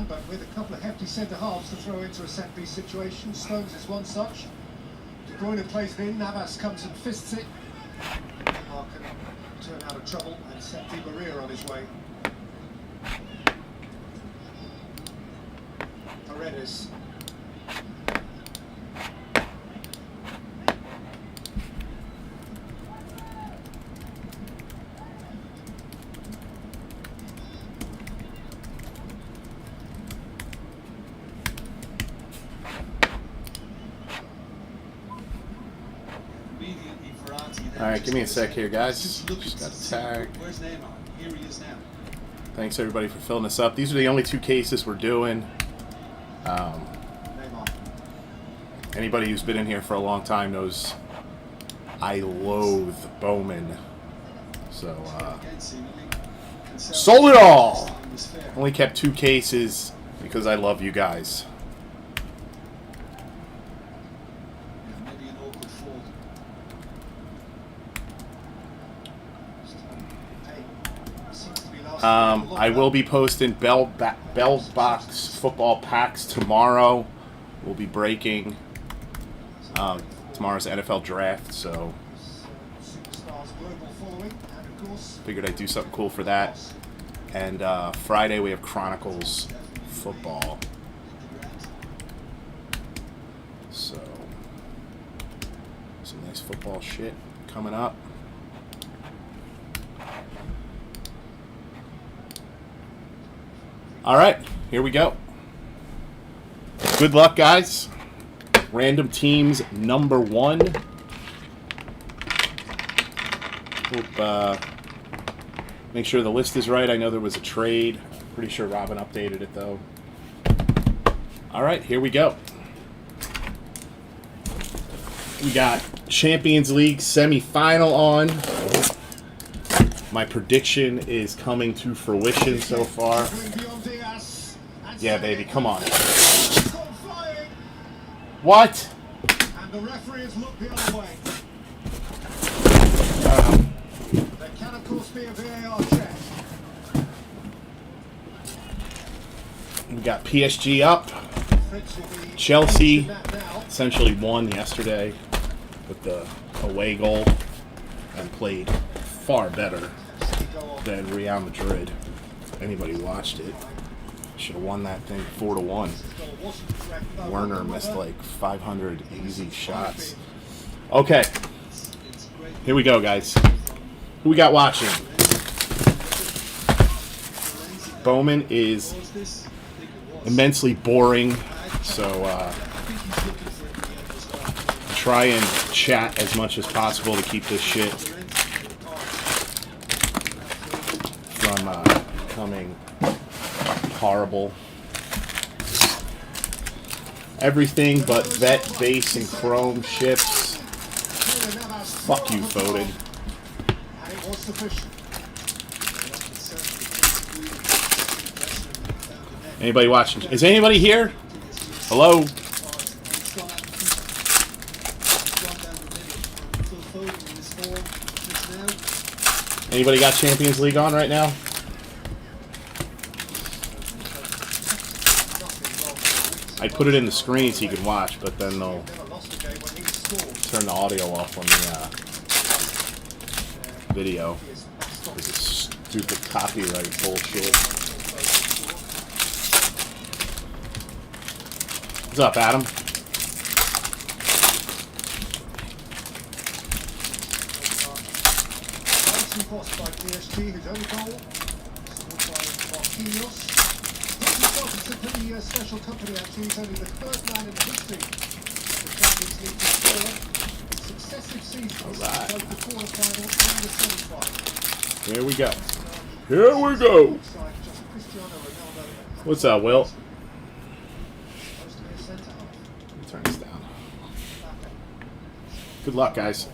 ground, but with a couple of hefty centre halves to throw into a set-piece situation. Stones is one such. De Bruyne plays it in, Navas comes and fists it. Neymar can turn out of trouble and set Di Maria on his way. Paredes. Alright, give me a sec here, guys. Just got a tag. Thanks, everybody, for filling this up. These are the only two cases we're doing. Anybody who's been in here for a long time knows I loathe Bowman. So, sold it all! Only kept two cases because I love you guys. I will be posting Bell Box football packs tomorrow. We'll be breaking tomorrow's NFL draft, so figured I'd do something cool for that. And Friday we have Chronicles football. So some nice football shit coming up. All right, here we go. Good luck, guys. Random teams number 1. Hope, make sure the list is right. I know there was a trade. Pretty sure Robin updated it, though. All right, here we go. We got Champions League semifinal on. My prediction is coming to fruition so far. Yeah, baby, come on. What? And the referee has looked the other way. There can, of course, be a VAR check. We got PSG up. Chelsea essentially won yesterday with the away goal and played far better than Real Madrid. If anybody watched it, should have won that thing 4-1. Werner missed like 500 easy shots. Okay, here we go, guys. Who we got watching? Bowman is immensely boring, so try and chat as much as possible to keep this shit from becoming horrible. Everything but vet, base, and chrome ships. Fuck you, Foden. Anybody watching? Is anybody here? Hello? Anybody got Champions League on right now? I put it in the screen so you can watch, but then they'll turn the audio off on the video. This is stupid copyright bullshit. What's up, Adam? By PSG, whose only goal scored by Marquinhos. He started to the special company, actually. He's only the first man in history of the Champions League to score in successive seasons, both the quarterfinal and the semi-final. Here we go. Here we go. What's up, Will? Turn this down. Good luck, guys.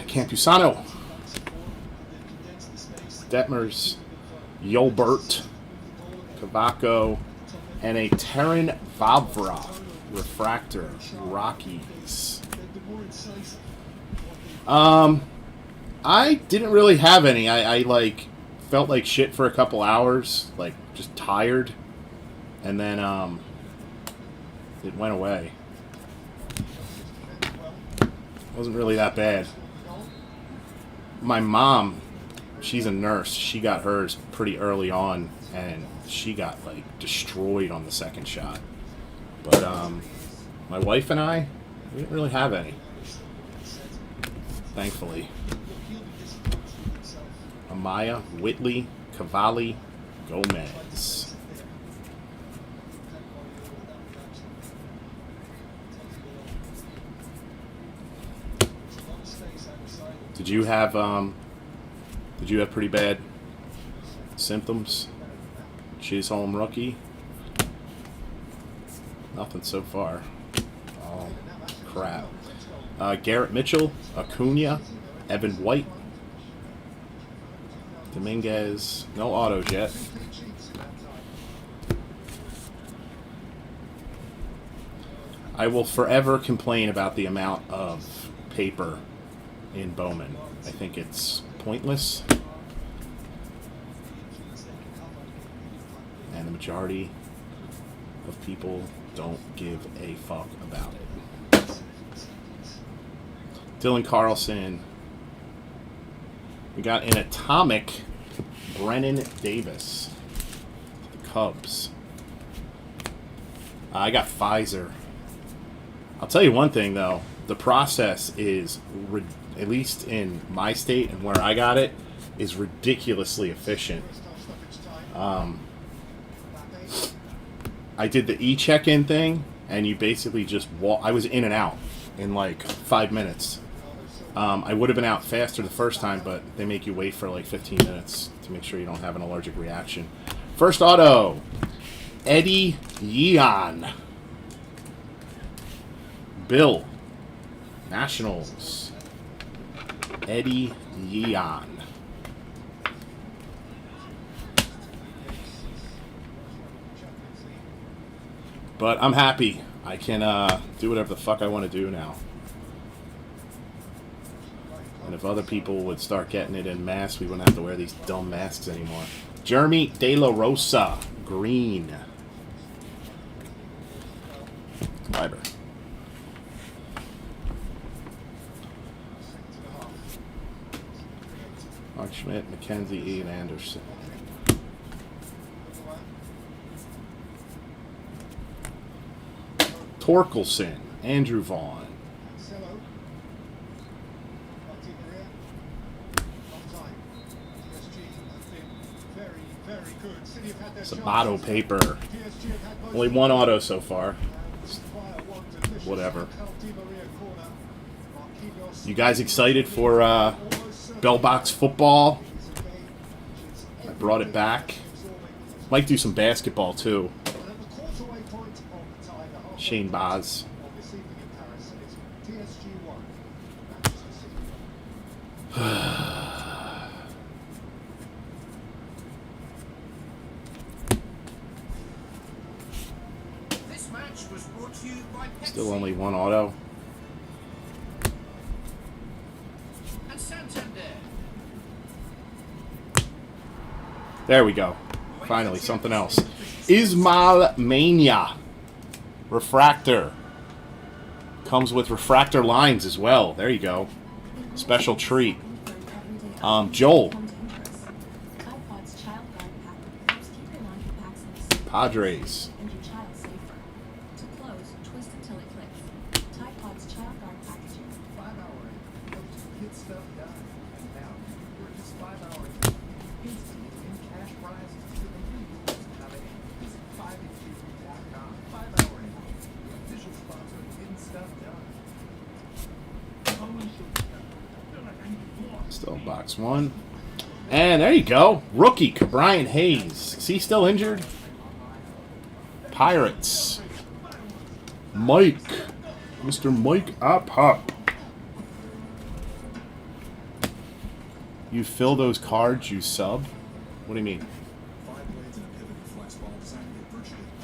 Campusano, Detmers, Yolbert, Cavaco, and a Terran Vavra. Refractor Rockies. I didn't really have any. I like felt like shit for a couple hours, like just tired, and then it went away. It wasn't really that bad. My mom, she's a nurse. She got hers pretty early on, and she got like destroyed on the second shot. But my wife and I, we didn't really have any, thankfully. Amaya, Whitley, Cavalli, Gomez. Did you have pretty bad symptoms? She's home rookie. Nothing so far. Oh, crap. Garrett Mitchell, Acuna, Evan White, Dominguez. No autos yet. I will forever complain about the amount of paper in Bowman. I think it's pointless. And the majority of people don't give a fuck about it. Dylan Carlson. We got an atomic Brennan Davis. The Cubs. I got Pfizer. I'll tell you one thing, though. The process is, at least in my state and where I got it, is ridiculously efficient. I did the e-check-in thing, and you basically just walk. I was in and out in like 5 minutes. I would have been out faster the first time, but they make you wait for like 15 minutes to make sure you don't have an allergic reaction. First auto, Eddie Yeon. Bill, Nationals, Eddie Yeon. But I'm happy. I can do whatever the fuck I want to do now. And if other people would start getting it in mass, we wouldn't have to wear these dumb masks anymore. Jeremy De La Rosa, green. Fiber. Mark Schmidt, Mackenzie, Ian Anderson. Torkelson, Andrew Vaughn. Sabato paper. Only one auto so far. Whatever. You guys excited for Bell Box football? I brought it back. Might do some basketball too. Shane Baz. Still only one auto. There we go. Finally, something else. Ismail Mania. Refractor. Comes with refractor lines as well. There you go. Special treat. Joel. Padres. Still box one. And there you go. Rookie, Brian Hayes. Is he still injured? Pirates. Mike. Mr. Mike Up. You fill those cards, you sub? What do you mean?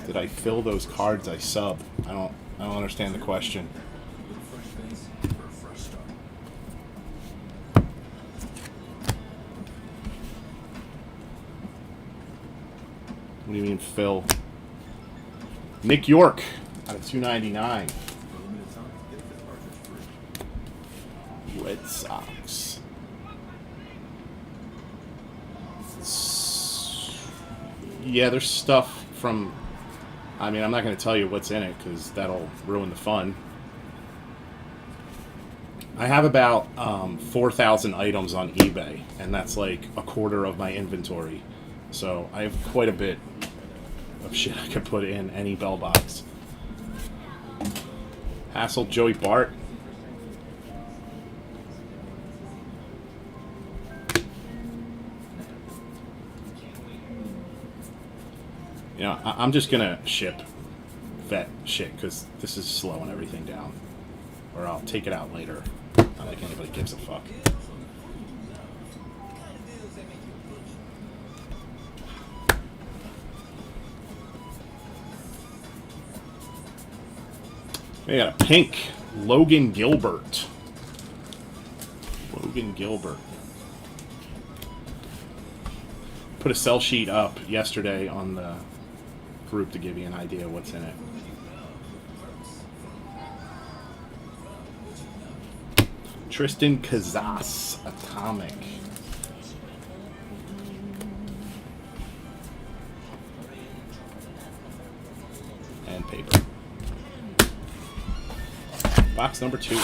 Did I fill those cards I sub? I don't I don't understand the question. What do you mean, Phil? Nick York out of 299. Red Sox. Yeah, there's stuff from... I mean, I'm not going to tell you what's in it because that'll ruin the fun. I have about 4,000 items on eBay, and that's like a quarter of my inventory. So I have quite a bit of shit I could put in any bell box. Hassel Joey Bart. You know, I'm just going to ship vet shit because this is slowing everything down. Or I'll take it out later. Not like anybody gives a fuck. We got a pink Logan Gilbert. Logan Gilbert. Put a sell sheet up yesterday on the group to give you an idea of what's in it. Tristan Kazas, Atomic. And paper. Box number 2.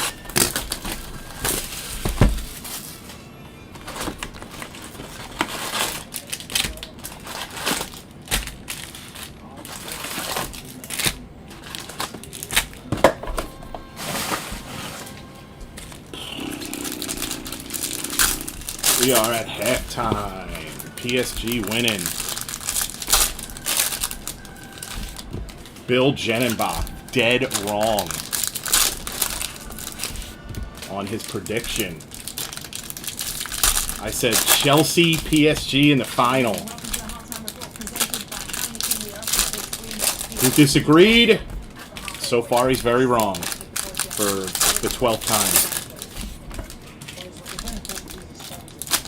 We are at halftime. PSG winning. Bill Jennenbach dead wrong on his prediction. I said Chelsea PSG in the final. Who disagreed? So far he's very wrong for the 12th time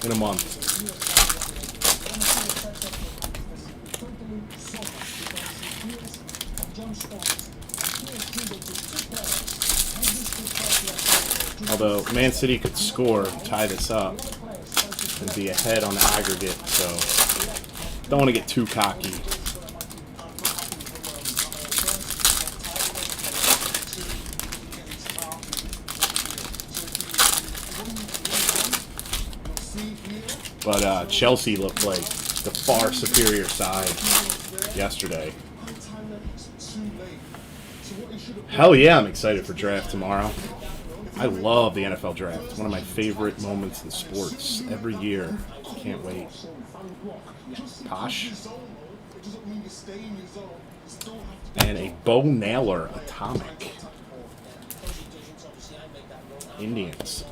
in a month. Although Man City could score, tie this up, and be ahead on the aggregate, so don't want to get too cocky. But Chelsea looked like the far superior side yesterday. Hell yeah, I'm excited for draft tomorrow. I love the NFL draft. It's one of my favorite moments in sports every year. Can't wait. Posh. And a Bo Naylor Atomic. Indians.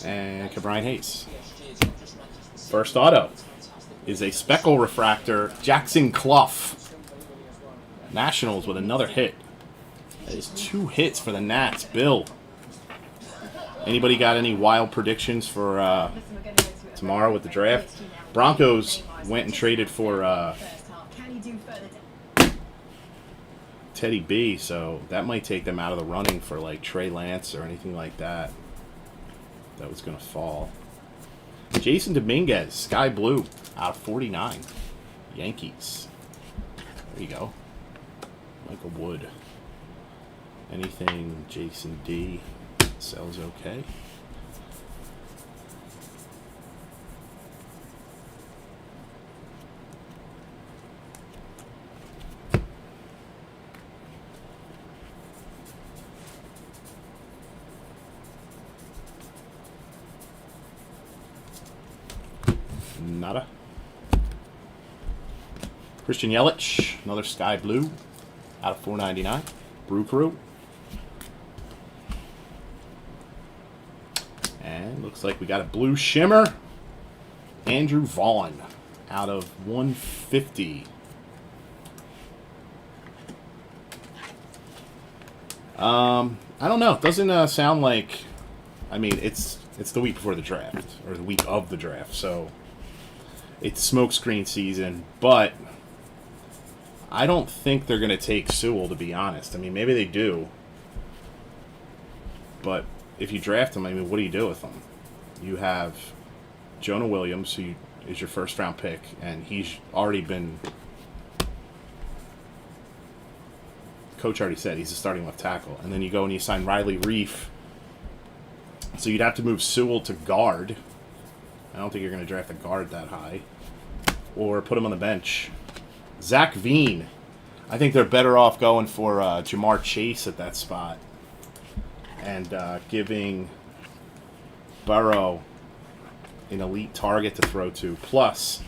And Cabrian Hayes. First auto is a speckle refractor, Jackson Clough. Nationals with another hit. That is 2 hits for the Nats. Bill, anybody got any wild predictions for tomorrow with the draft? Broncos went and traded for Teddy B, so that might take them out of the running for like Trey Lance or anything like that. That was going to fall. Jason Dominguez, Sky Blue, out of 49. Yankees. There you go. Michael Wood. Anything Jason D sells okay. Nada. Christian Yelich, another Sky Blue, out of 4.99. Brew Crew. And looks like we got a blue shimmer Andrew Vaughn out of 150. I don't know. It doesn't sound like... I mean, it's the week before the draft, or the week of the draft, so it's smokescreen season, but I don't think they're going to take Sewell, to be honest. I mean, maybe they do, but if you draft him, I mean, what do you do with him? You have Jonah Williams, who is your first-round pick, and he's already been... Coach already said he's a starting left tackle. And then you go and you sign Riley Reif. So you'd have to move Sewell to guard. I don't think you're going to draft a guard that high. Or put him on the bench. Zach Veen. I think they're better off going for Jamar Chase at that spot. And giving Burrow an elite target to throw to. Plus,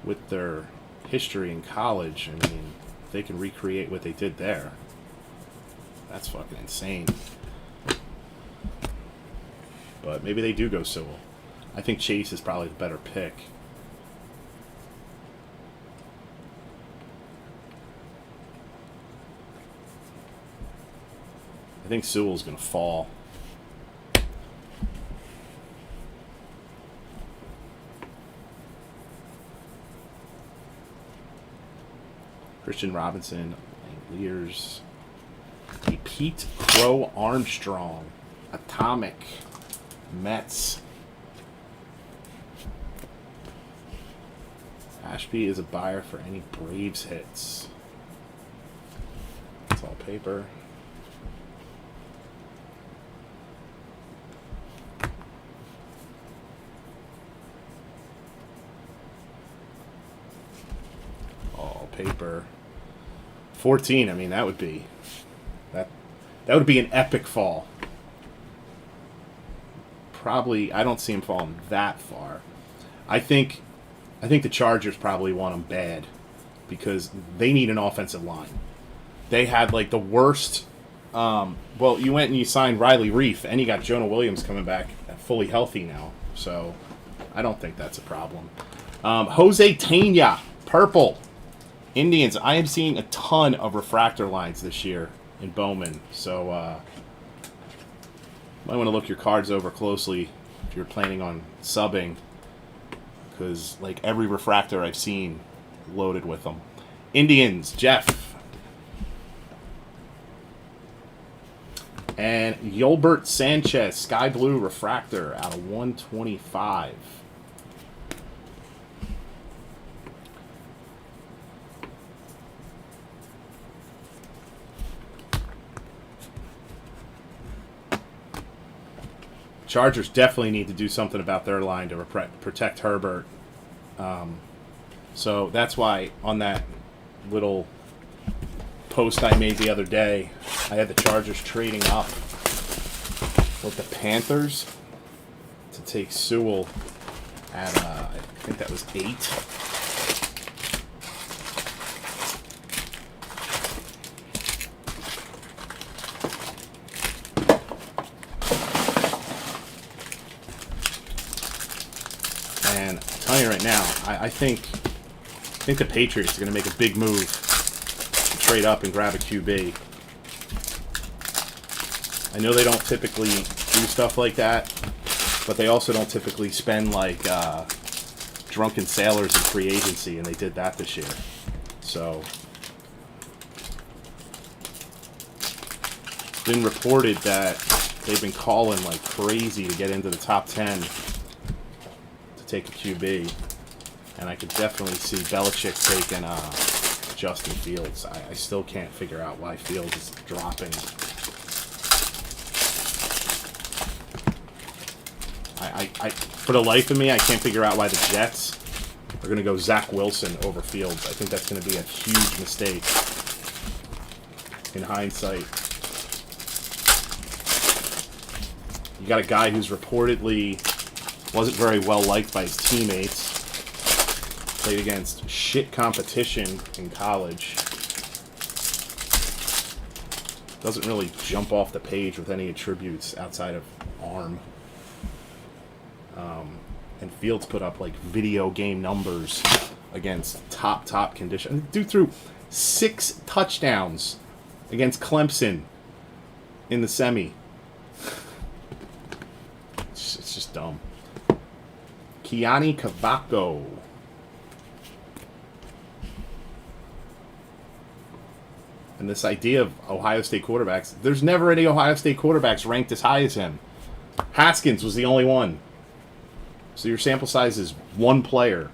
with their history in college, I mean, they can recreate what they did there. That's fucking insane. But maybe they do go Sewell. I think Chase is probably the better pick. I think Sewell's going to fall. Christian Robinson, Lears, a Pete Crow Armstrong, Atomic, Mets. Ashby is a buyer for any Braves hits. It's all paper. All paper. 14, I mean, that would be an epic fall. Probably, I don't see him falling that far. I think the Chargers probably want him bad because they need an offensive line. They had like the worst. Well, you went and you signed Riley Reif, and you got Jonah Williams coming back fully healthy now. So I don't think that's a problem. Jose Tena, purple. Indians, I am seeing a ton of refractor lines this year in Bowman, so might want to look your cards over closely if you're planning on subbing, because like every refractor I've seen loaded with them. Indians, Jeff. And Yolbert Sanchez, sky blue refractor out of 125. Chargers definitely need to do something about their line to protect Herbert. So that's why on that little post I made the other day, I had the Chargers trading up with the Panthers to take Sewell at, I think that was 8. And I'm telling you right now, I think the Patriots are going to make a big move to trade up and grab a QB. I know they don't typically do stuff like that, but they also don't typically spend like drunken sailors in free agency, and they did that this year. So it's been reported that they've been calling like crazy to get into the top 10 to take a QB, and I could definitely see Belichick taking Justin Fields. I still can't figure out why Fields is dropping. I for the life of me, I can't figure out why the Jets are going to go Zach Wilson over Fields. I think that's going to be a huge mistake in hindsight. You got a guy who's reportedly wasn't very well liked by his teammates, played against shit competition in college, doesn't really jump off the page with any attributes outside of arm. And Fields put up like video game numbers against top condition. Dude threw 6 touchdowns against Clemson in the semi. It's just dumb. Keani Cavaco. And this idea of Ohio State quarterbacks, there's never any Ohio State quarterbacks ranked as high as him. Haskins was the only one. So your sample size is 1 player.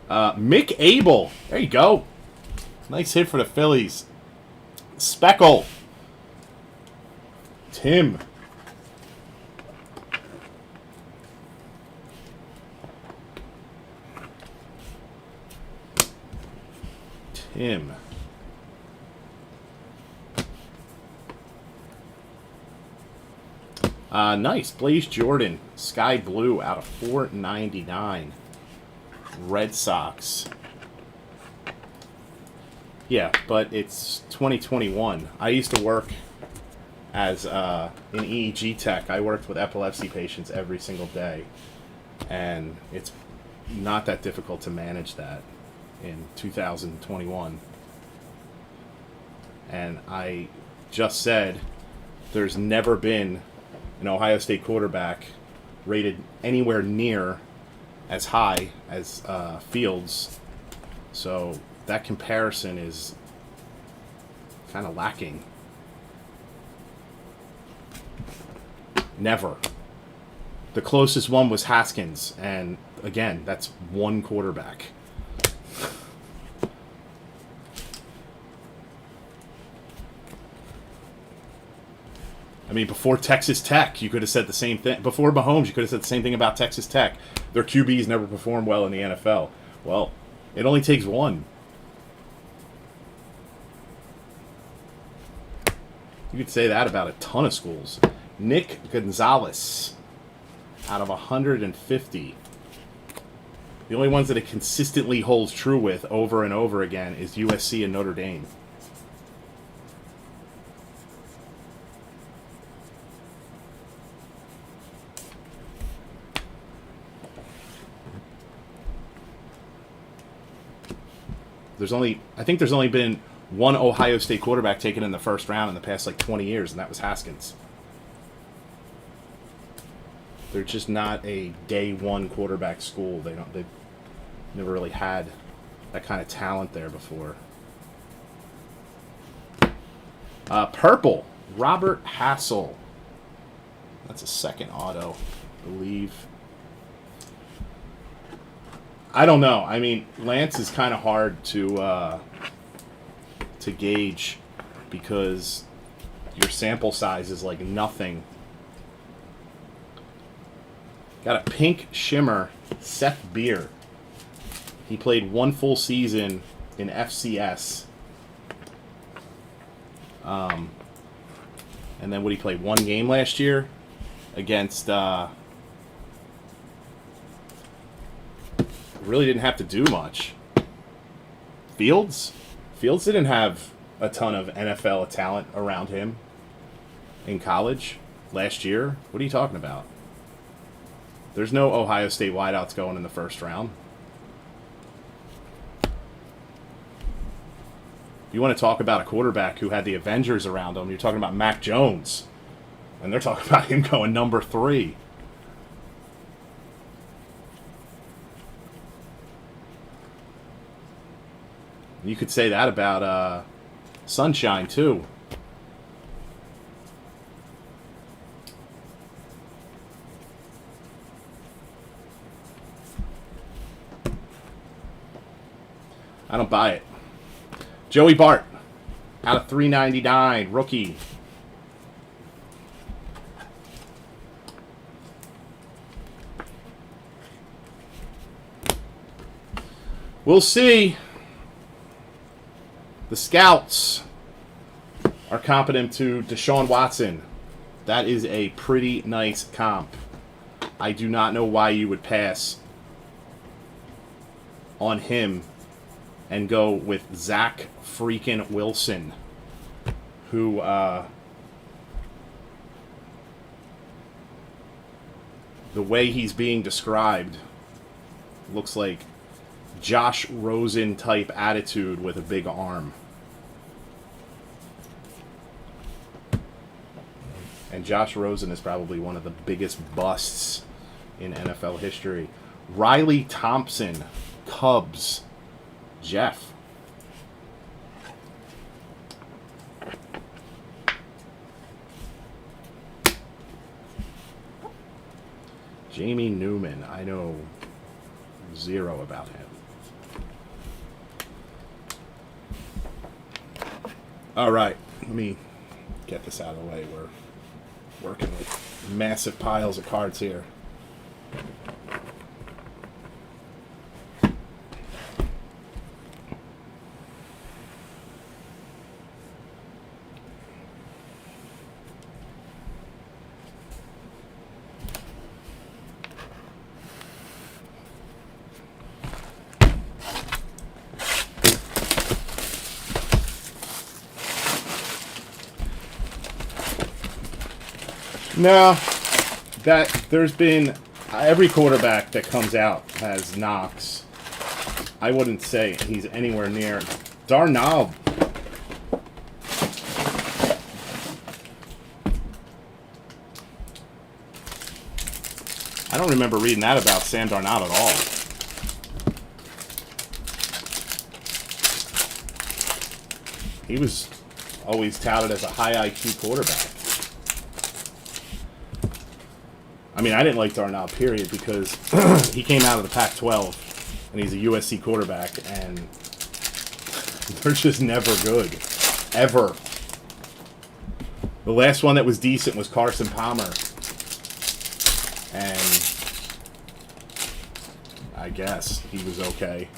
Mick Abel. There you go. Nice hit for the Phillies. Speckle. Tim. Nice. Blaze Jordan. Sky Blue out of 499. Red Sox. Yeah, but it's 2021. I used to work as in EEG tech. I worked with epilepsy patients every single day. And it's not that difficult to manage that in 2021. And I just said there's never been an Ohio State quarterback rated anywhere near as high as Fields. So that comparison is kind of lacking. Never. The closest one was Haskins, and again, that's 1 quarterback. I mean, before Texas Tech, you could have said the same thing. Before Mahomes, you could have said the same thing about Texas Tech. Their QBs never perform well in the NFL. Well, it only takes 1. You could say that about a ton of schools. Nick Gonzalez, out of 150. The only ones that it consistently holds true with over and over again is USC and Notre Dame. I think there's only been 1 Ohio State quarterback taken in the first round in the past like 20 years, and that was Haskins. They're just not a day 1 quarterback school. They've never really had that kind of talent there before. Purple, Robert Hassel. That's a second auto, I believe. I don't know. I mean, Lance is kind of hard to gauge because your sample size is like nothing. Got a pink shimmer, Seth Beer. He played 1 full season in FCS. And then would he play 1 game last year against really didn't have to do much. Fields didn't have a ton of NFL talent around him in college last year. What are you talking about? There's no Ohio State wideouts going in the first round. You want to talk about a quarterback who had the Avengers around him, you're talking about Mac Jones. And they're talking about him going number 3. You could say that about Sunshine, too. I don't buy it. Joey Bart, out of 399, rookie. We'll see. The scouts are competent to Deshaun Watson. That is a pretty nice comp. I do not know why you would pass on him and go with Zach freaking Wilson, who the the way he's being described looks like Josh Rosen type attitude with a big arm. And Josh Rosen is probably one of the biggest busts in NFL history. Riley Thompson, Cubs, Jeff. Jamie Newman, I know zero about him. All right, let me get this out of the way. We're working with massive piles of cards here. No, that there's been every quarterback that comes out has knocks. I wouldn't say he's anywhere near Darnold. I don't remember reading that about Sam Darnold at all. He was always touted as a high IQ quarterback. I mean, I didn't like Darnold, period, because he came out of the Pac-12, and he's a USC quarterback, and they're just never good. Ever. The last one that was decent was Carson Palmer. And I guess he was okay.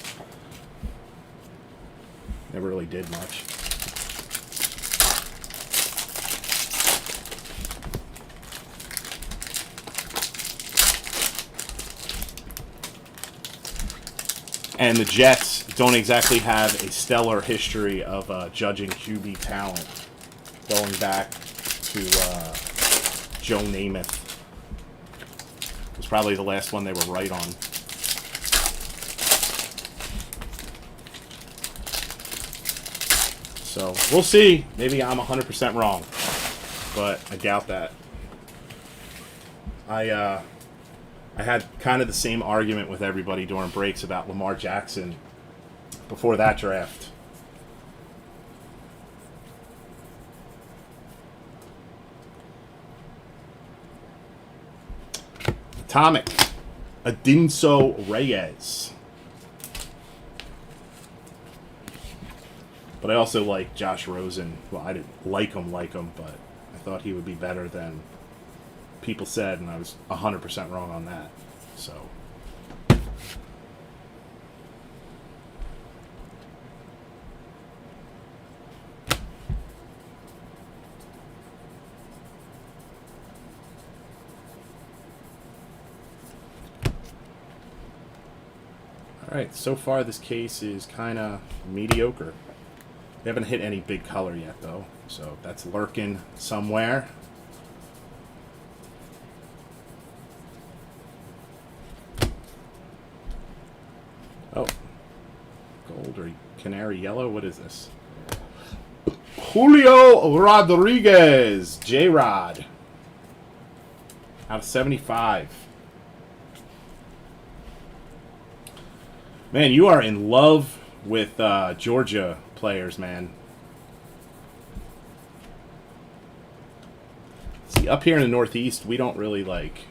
Never really did much. And the Jets don't exactly have a stellar history of judging QB talent, going back to Joe Namath. It was probably the last one they were right on. So we'll see. Maybe I'm 100% wrong, but I doubt that. I had kind of the same argument with everybody during breaks about Lamar Jackson before that draft. Atomic, Adinso Reyes. But I also like Josh Rosen. Well, I didn't like him, but I thought he would be better than people said, and I was 100% wrong on that. So all right, so far this case is kind of mediocre. We haven't hit any big color yet, though, so that's lurking somewhere. Oh, gold or canary yellow? What is this? Julio Rodriguez, J-Rod, out of 75. Man, you are in love with Georgia players, man. See, up here in the Northeast, we don't really, like,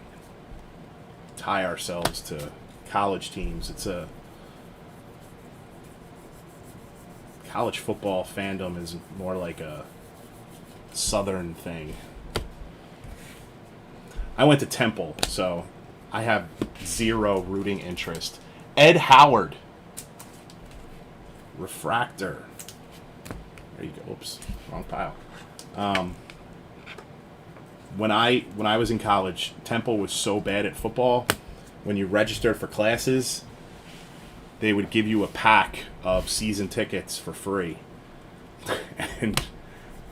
tie ourselves to college teams. It's a... College football fandom is more like a southern thing. I went to Temple, so I have zero rooting interest. Ed Howard. Refractor. There you go. Oops, wrong pile. When I was in college, Temple was so bad at football. When you registered for classes, they would give you a pack of season tickets for free. And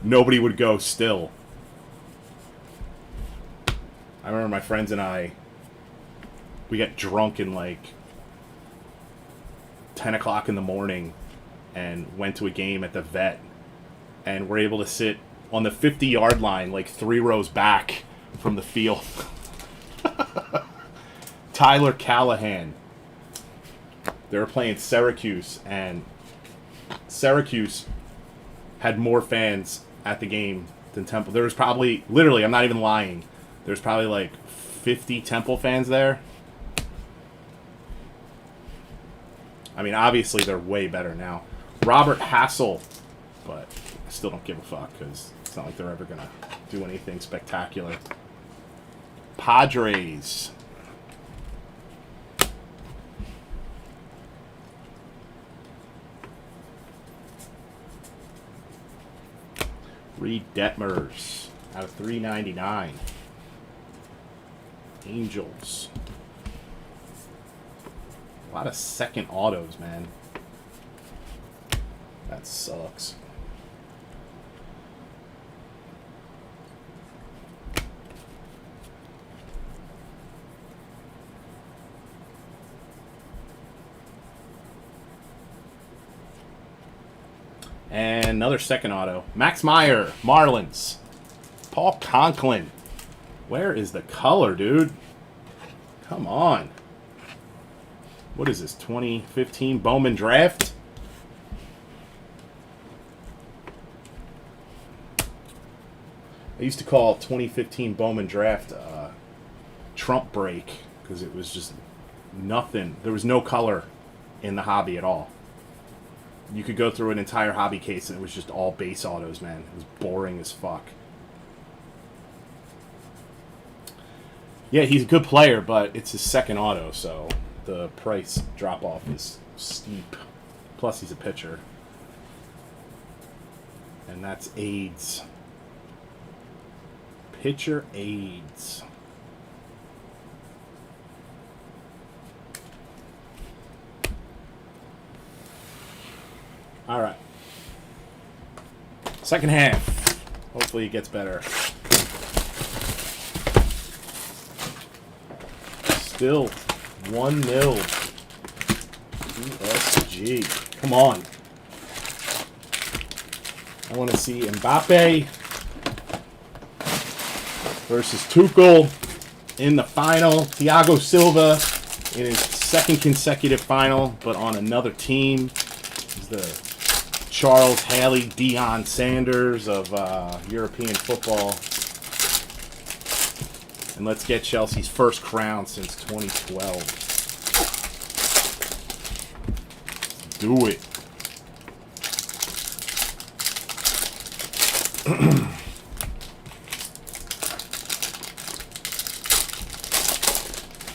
nobody would go still. I remember my friends and I We got drunk in like 10 o'clock in the morning and went to a game at the Vet, and we're able to sit on the 50-yard line like 3 rows back from the field. Tyler Callahan. They were playing Syracuse, and Syracuse had more fans at the game than Temple. There was probably, literally, I'm not even lying, there's probably like 50 Temple fans there. I mean, obviously they're way better now. Robert Hassel, but I still don't give a fuck because it's not like they're ever going to do anything spectacular. Padres. Reed Detmers out of 399. Angels. A lot of second autos, man. That sucks. And another second auto. Max Meyer, Marlins. Paul Conklin. Where is the color, dude? Come on. What is this, 2015 Bowman draft? I used to call 2015 Bowman draft Trump break because it was just nothing. There was no color in the hobby at all. You could go through an entire hobby case and it was just all base autos, man. It was boring as fuck. Yeah, he's a good player, but it's his second auto, so the price drop-off is steep. Plus, he's a pitcher. And that's AIDS. Pitcher AIDS. All right. Second half. Hopefully it gets better. Still 1-0. PSG. Come on. I want to see Mbappe versus Tuchel in the final. Thiago Silva in his second consecutive final, but on another team. He's the Charles Haley Deion Sanders of European football. And let's get Chelsea's first crown since 2012. Let's do it.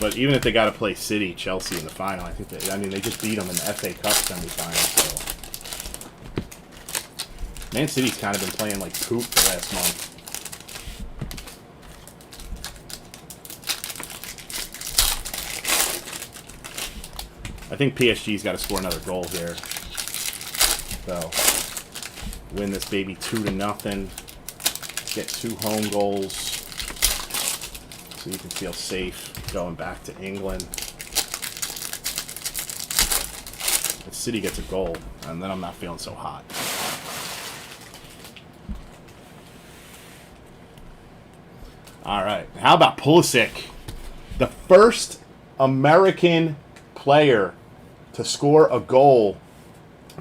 But even if they got to play City, Chelsea in the final, I think they just beat them in the FA Cup semifinal. So Man City's kind of been playing like poop the last month. I think PSG's got to score another goal here. So win this baby 2-0. Get 2 home goals so you can feel safe going back to England. If City gets a goal, and then I'm not feeling so hot. All right. How about Pulisic? The first American player to score a goal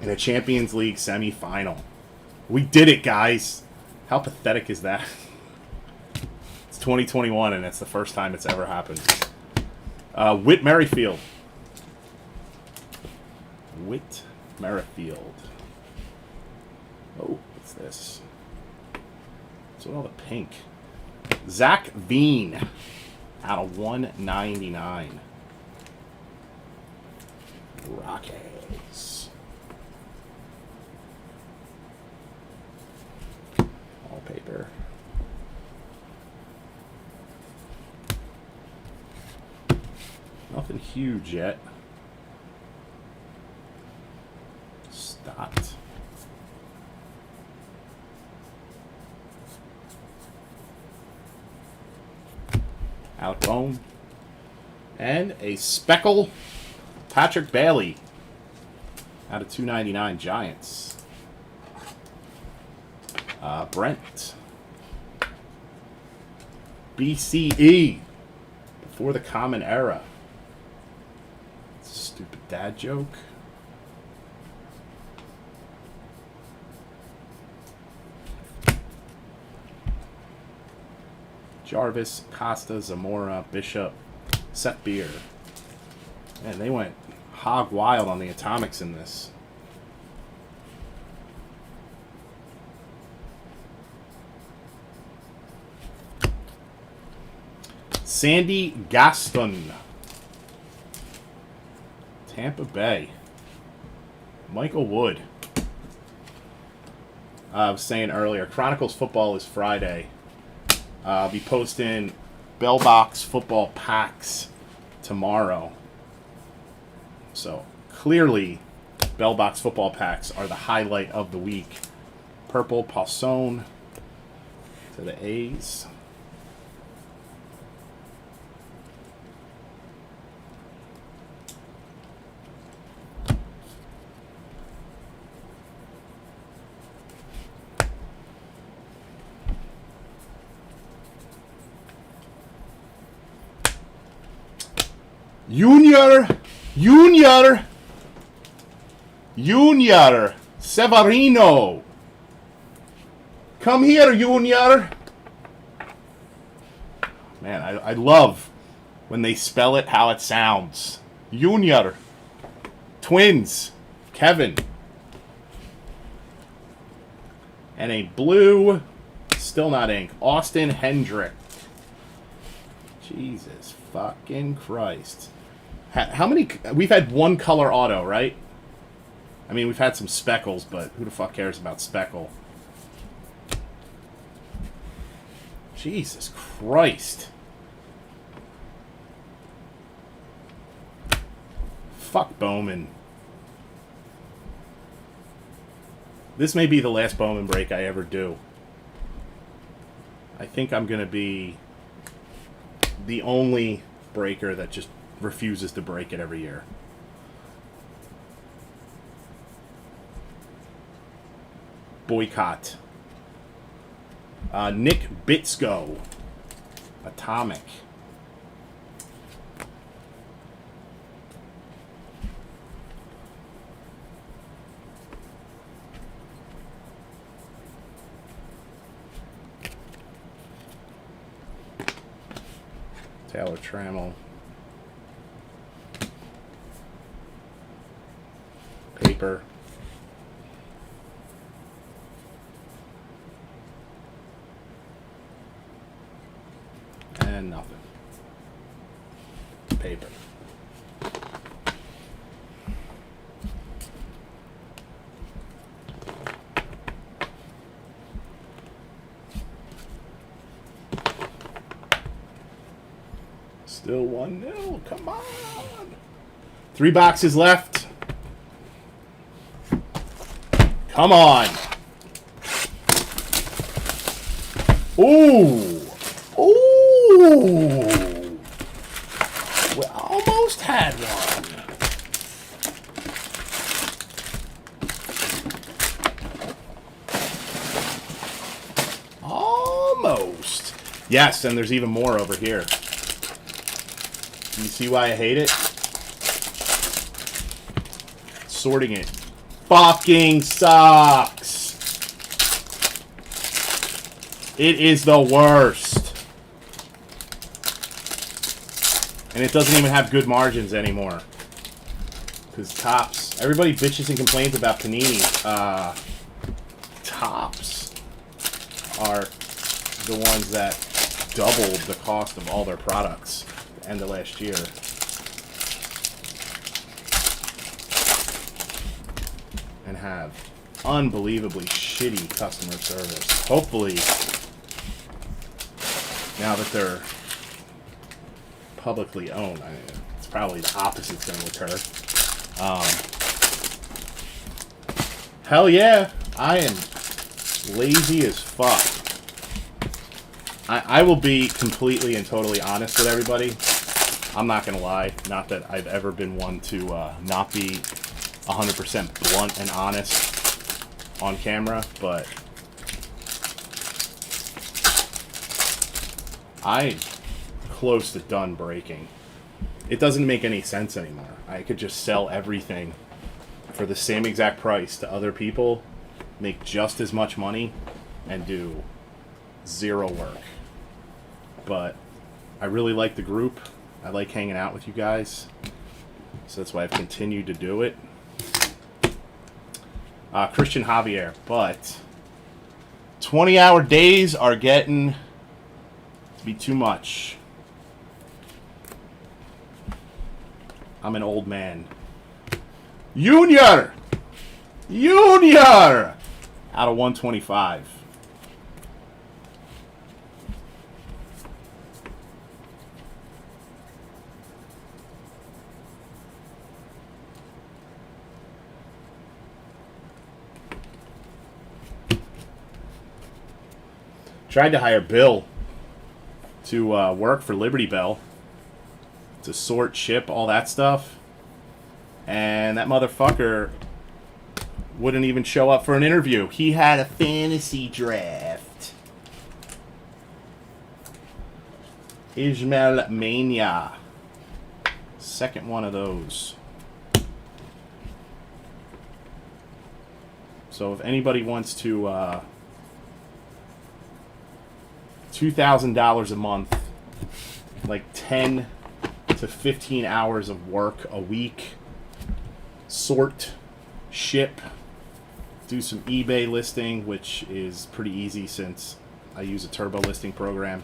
in a Champions League semifinal. We did it, guys. How pathetic is that? It's 2021, and it's the first time it's ever happened. Whit Merrifield. Whit Merrifield. Oh, what's this? What's with all the pink? Zach Veen out of 199. Rockies. Wallpaper. Nothing huge yet. Stott. Alec Bowman. And a speckle Patrick Bailey out of 299 Giants. Brent. BCE. Before the Common Era. Stupid dad joke. Jarvis, Costa, Zamora, Bishop, Seth Beer. Man, they went hog wild on the atomics in this. Sandy Gaston. Tampa Bay. Michael Wood. I was saying earlier, Chronicles football is Friday. I'll be posting Bell Box football packs tomorrow. So clearly, Bell Box football packs are the highlight of the week. Purple Paulson to the A's. Junior Severino. Come here, Junior. Man, I love when they spell it how it sounds. Junior. Twins. Kevin. And a blue, still not ink, Austin Hendrick. Jesus fucking Christ. How many... We've had one color auto, right? I mean, we've had some speckles, but who the fuck cares about speckle? Jesus Christ. Fuck Bowman. This may be the last Bowman break I ever do. I think I'm going to be the only breaker that just refuses to break it every year. Boycott. Nick Bitsko. Atomic. Taylor Trammell. Paper. And nothing. Paper. Still 1-0. Come on. 3 boxes left. Come on. Ooh. Ooh. We almost had one. Almost. Yes, and there's even more over here. You see why I hate it? Sorting it fucking sucks. It is the worst. And it doesn't even have good margins anymore. Because Tops, everybody bitches and complains about Panini. Tops are the ones that doubled the cost of all their products at the end of last year. And have unbelievably shitty customer service. Hopefully, now that they're publicly owned, it's probably the opposite's going to occur. Hell yeah, I am lazy as fuck. I will be completely and totally honest with everybody. I'm not going to lie. Not that I've ever been one to not be 100% blunt and honest on camera, but I'm close to done breaking. It doesn't make any sense anymore. I could just sell everything for the same exact price to other people, make just as much money, and do zero work. But I really like the group. I like hanging out with you guys. So that's why I've continued to do it. Christian Javier, but 20-hour days are getting to be too much. I'm an old man. Junior! Junior! Out of 125. Tried to hire Bill to work for Liberty Bell, to sort, ship, all that stuff. And that motherfucker wouldn't even show up for an interview. He had a fantasy draft. Ismail Mania. Second one of those. So if anybody wants to $2,000 a month, like 10 to 15 hours of work a week, sort, ship, do some eBay listing, which is pretty easy since I use a turbo listing program.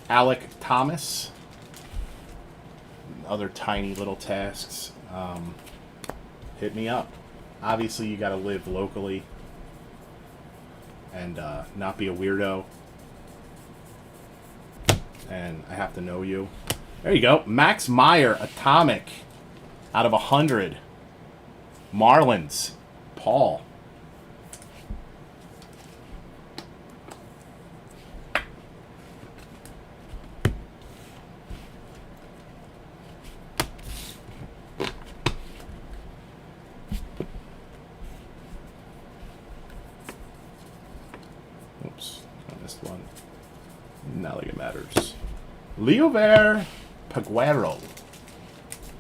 Alec Thomas, other tiny little tasks. Hit me up. Obviously, you got to live locally and not be a weirdo. And I have to know you. There you go. Max Meyer, Atomic, out of 100. Marlins, Paul. Oops, I missed one. Not like it matters. Leover Paguero,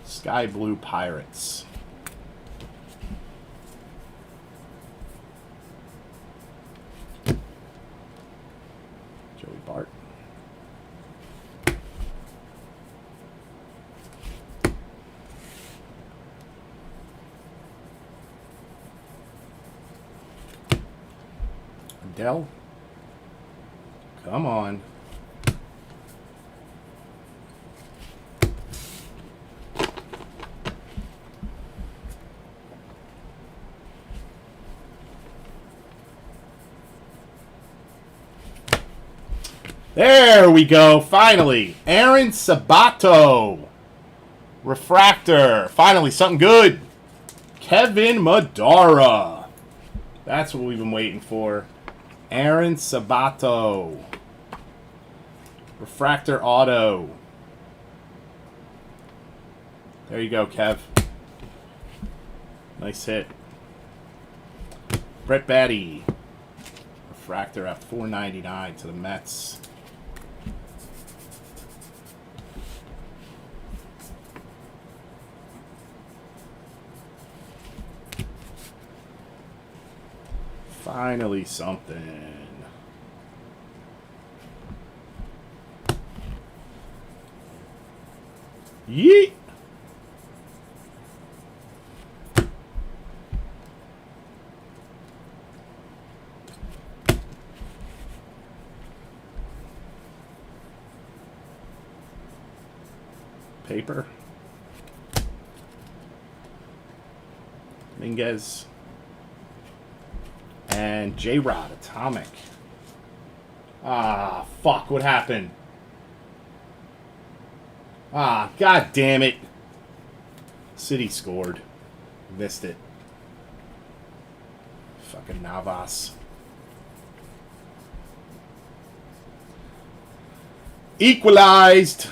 Sky Blue Pirates. Joey Bart. Dell. Come on. There we go, finally. Aaron Sabato. Refractor. Finally, something good. Kevin Madara. That's what we've been waiting for. Aaron Sabato. Refractor auto. There you go, Kev. Nice hit. Brett Batty. Refractor at $4.99 to the Mets. Finally something. Yeet. Paper. Minguez. And J-Rod, Atomic. Ah, fuck, what happened? Ah, god damn it. City scored. Missed it. Fucking Navas. Equalized.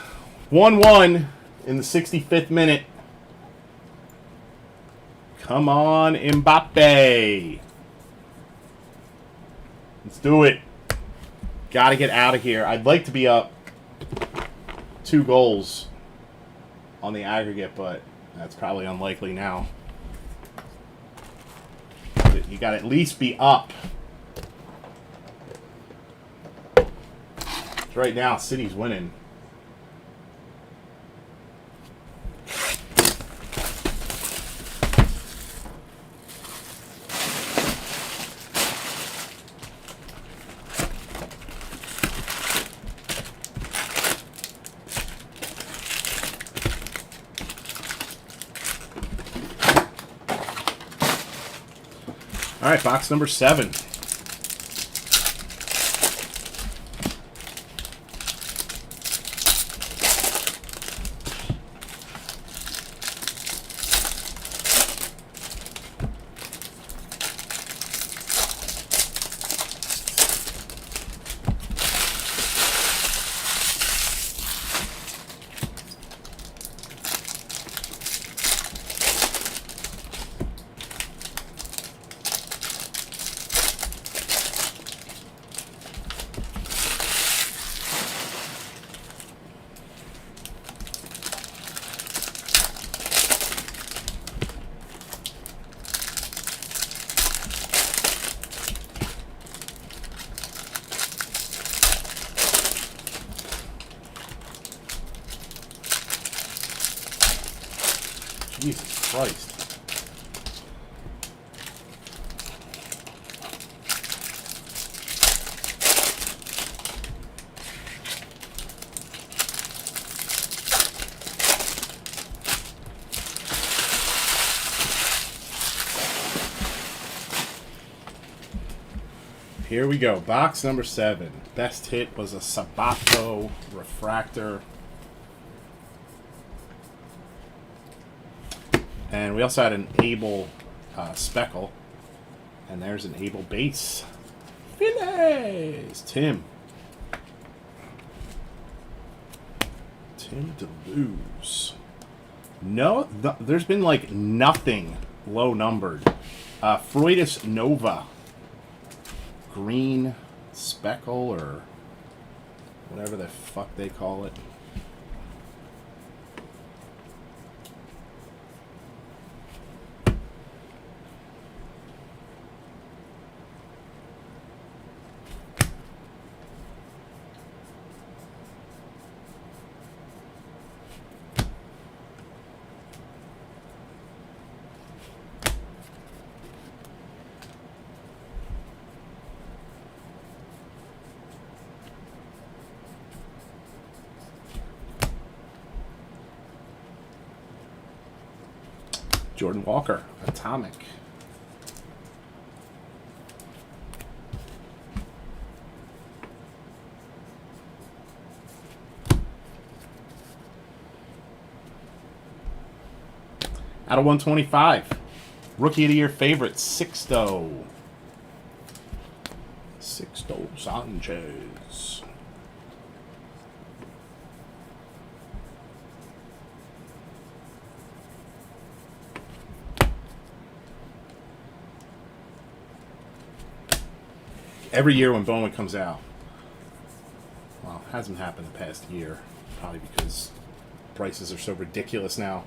1-1 in the 65th minute. Come on, Mbappe. Let's do it. Got to get out of here. I'd like to be up 2 goals on the aggregate, but that's probably unlikely now. You got to at least be up. Right now, City's winning. All right, box number 7. Jesus Christ. Here we go. Box number 7. Best hit was a Sabato refractor. And we also had an Able speckle. And there's an Able base. Phillies! Tim DeLuz. No, there's been like nothing low numbered. Freudis Nova. Green speckle or whatever the fuck they call it. Jordan Walker, Atomic. Out of 125. Rookie of the Year favorite, Sixto Sanchez. Every year when Bowman comes out, well, it hasn't happened the past year, probably because prices are so ridiculous now.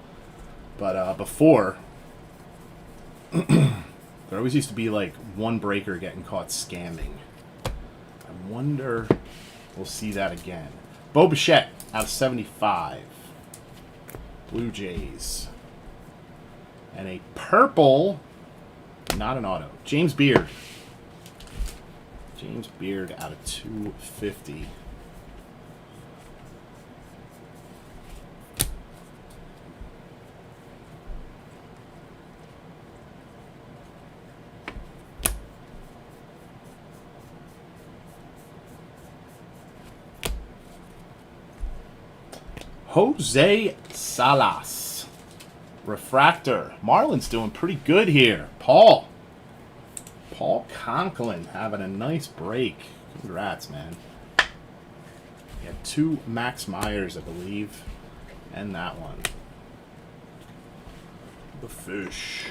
But before, there always used to be like one breaker getting caught scamming. I wonder if we'll see that again. Bo Bichette out of 75. Blue Jays. And a purple, not an auto, James Beard. James Beard out of 250. Jose Salas. Refractor. Marlins doing pretty good here. Paul Conklin having a nice break. Congrats, man. Yeah, 2 Max Myers, I believe. And that one. The fish.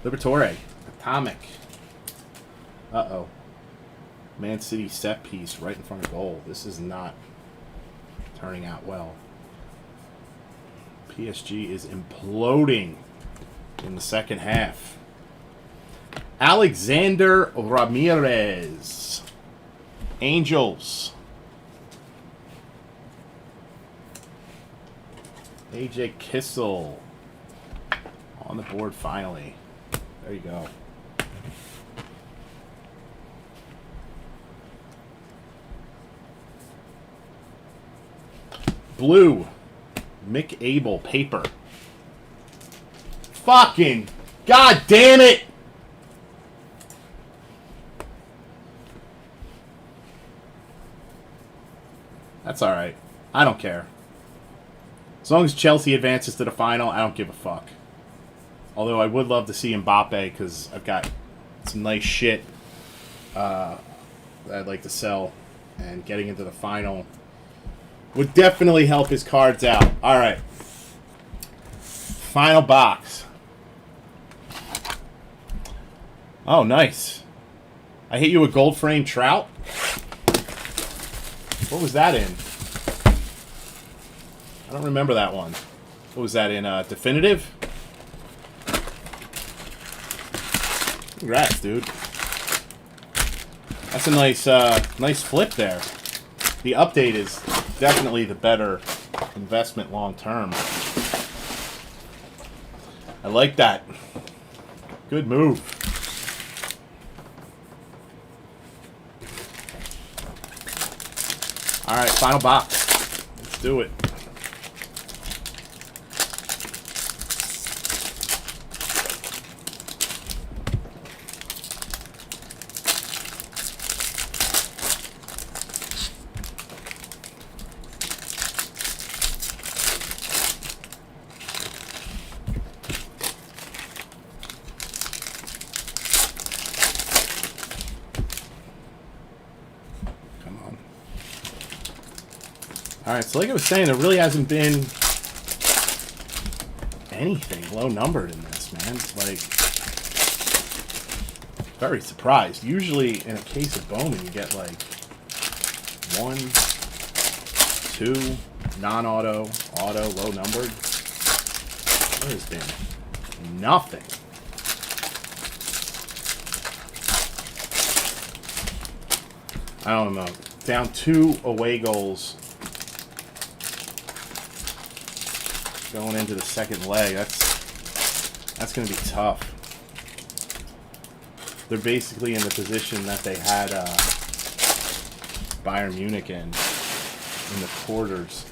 Liberatore. Atomic. Uh-oh. Man City set piece right in front of goal. This is not turning out well. PSG is imploding in the second half. Alexander Ramirez. Angels. AJ Kissel. On the board finally. There you go. Blue. Mick Abel. Paper. Fucking God damn it! That's alright. I don't care. As long as Chelsea advances to the final, I don't give a fuck. Although I would love to see Mbappe because I've got some nice shit that I'd like to sell. And getting into the final would definitely help his cards out. Alright. Final box. Oh, nice. I hit you with gold frame Trout. What was that in? I don't remember that one. What was that in? Definitive? Congrats, dude. That's a nice, nice flip there. The update is definitely the better investment long term. I like that. Good move. Alright, final box. Let's do it. Alright, so like I was saying, there really hasn't been anything low numbered in this, man. Like, very surprised. Usually, in a case of Bowman, you get like 1, 2, non-auto, auto, low numbered. There has been nothing. I don't know. Down 2 away goals. Going into the second leg, that's going to be tough. They're basically in the position that they had Bayern Munich in the quarters.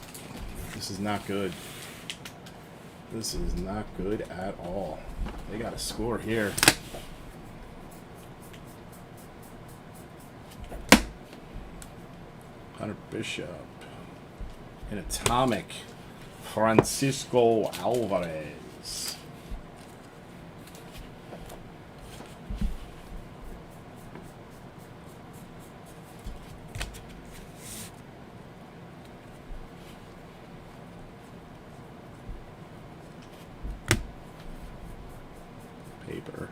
This is not good. This is not good at all. They got to score here. Hunter Bishop. An atomic. Francisco Alvarez. Paper.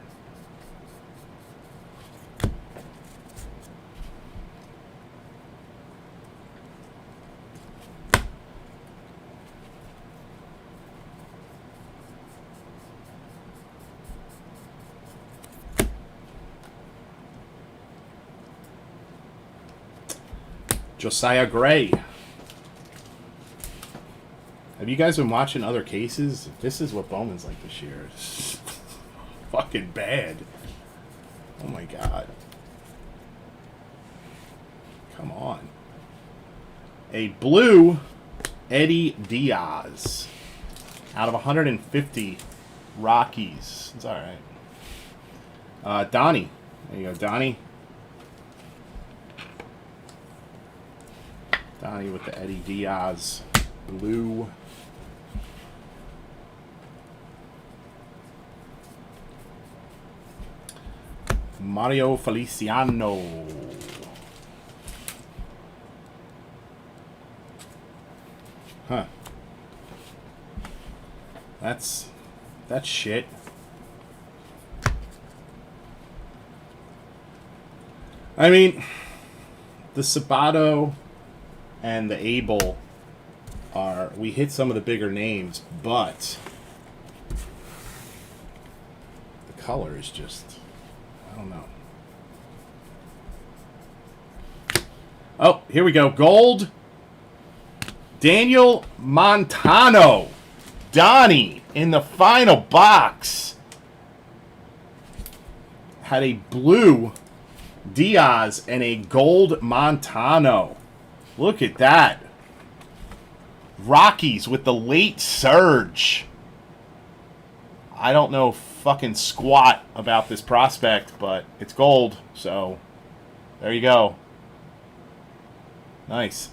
Josiah Gray. Have you guys been watching other cases? This is what Bowman's like this year. It's fucking bad. Oh my god. Come on. A blue Eddie Diaz. Out of 150 Rockies. It's alright. Donnie. There you go, Donnie. Donnie with the Eddie Diaz blue. Mario Feliciano. Huh. That's shit. I mean, the Sabato and the Abel are, we hit some of the bigger names, but the color is just, I don't know. Oh, here we go. Gold. Daniel Montano. Donnie in the final box. Had a blue Diaz and a gold Montano. Look at that. Rockies with the late surge. I don't know fucking squat about this prospect, but it's gold, so there you go. Nice.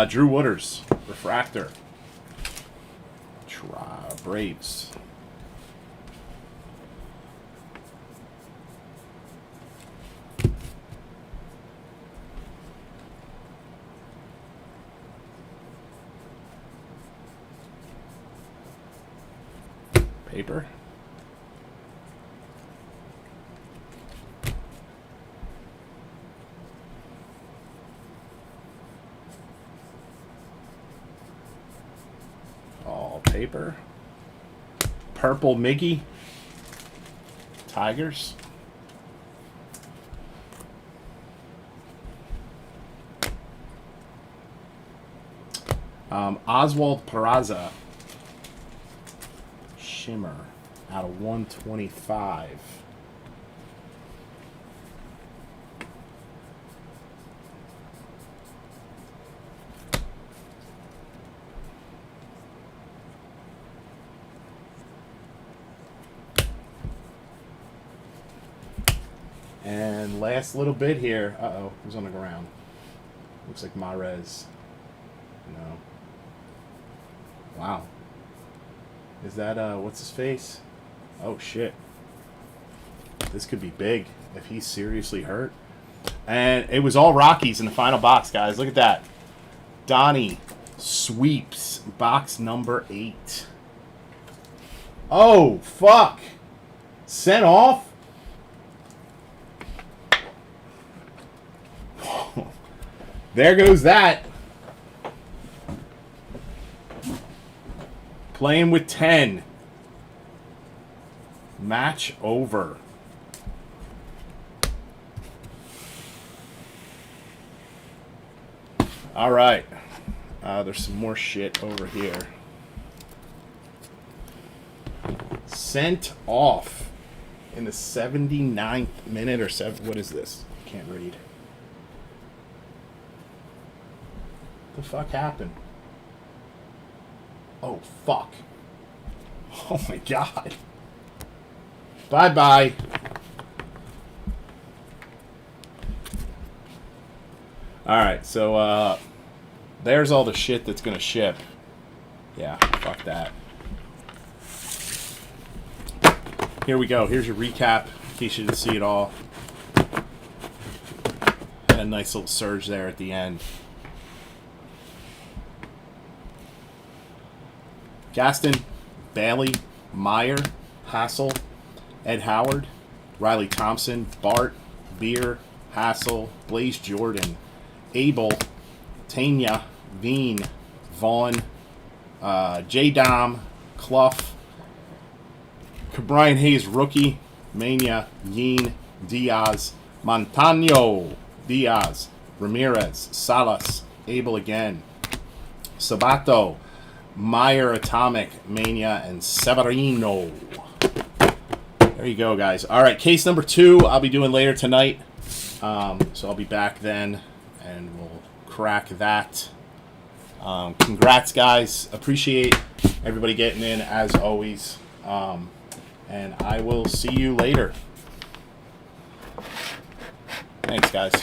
Drew Wooders, refractor. Braves. Paper. All paper. Purple Miggy. Tigers. Oswald Peraza. Shimmer out of 125. And last little bit here. Uh-oh, who's on the ground? Looks like Mahrez. No. Wow. Is that, what's his face? Oh, shit. This could be big if he's seriously hurt. And it was all Rockies in the final box, guys. Look at that. Donnie sweeps box number 8. Oh, fuck. Sent off? There goes that. Playing with 10. Match over. All right. There's some more shit over here. Sent off in the 79th minute or 7. What is this? Can't read. What the fuck happened? Oh, fuck. Oh, my God. Bye-bye. Alright, so, there's all the shit that's gonna ship. Yeah, fuck that. Here we go. Here's your recap, in case you didn't see it all. Had a nice little surge there at the end. Gaston, Bailey, Meyer, Hassel, Ed Howard, Riley Thompson, Bart, Beer, Hassel, Blaze Jordan, Abel, Tanya, Veen, Vaughn, J-Dom, Clough, Brian Hayes, rookie, Mania, Yeen, Diaz, Montano, Diaz, Ramirez, Salas, Abel again, Sabato, Meyer, Atomic, Mania, and Severino. There you go, guys. All right, case number 2 I'll be doing later tonight. So I'll be back then, and we'll crack that. Congrats, guys. Appreciate everybody getting in, as always. And I will see you later. Thanks, guys.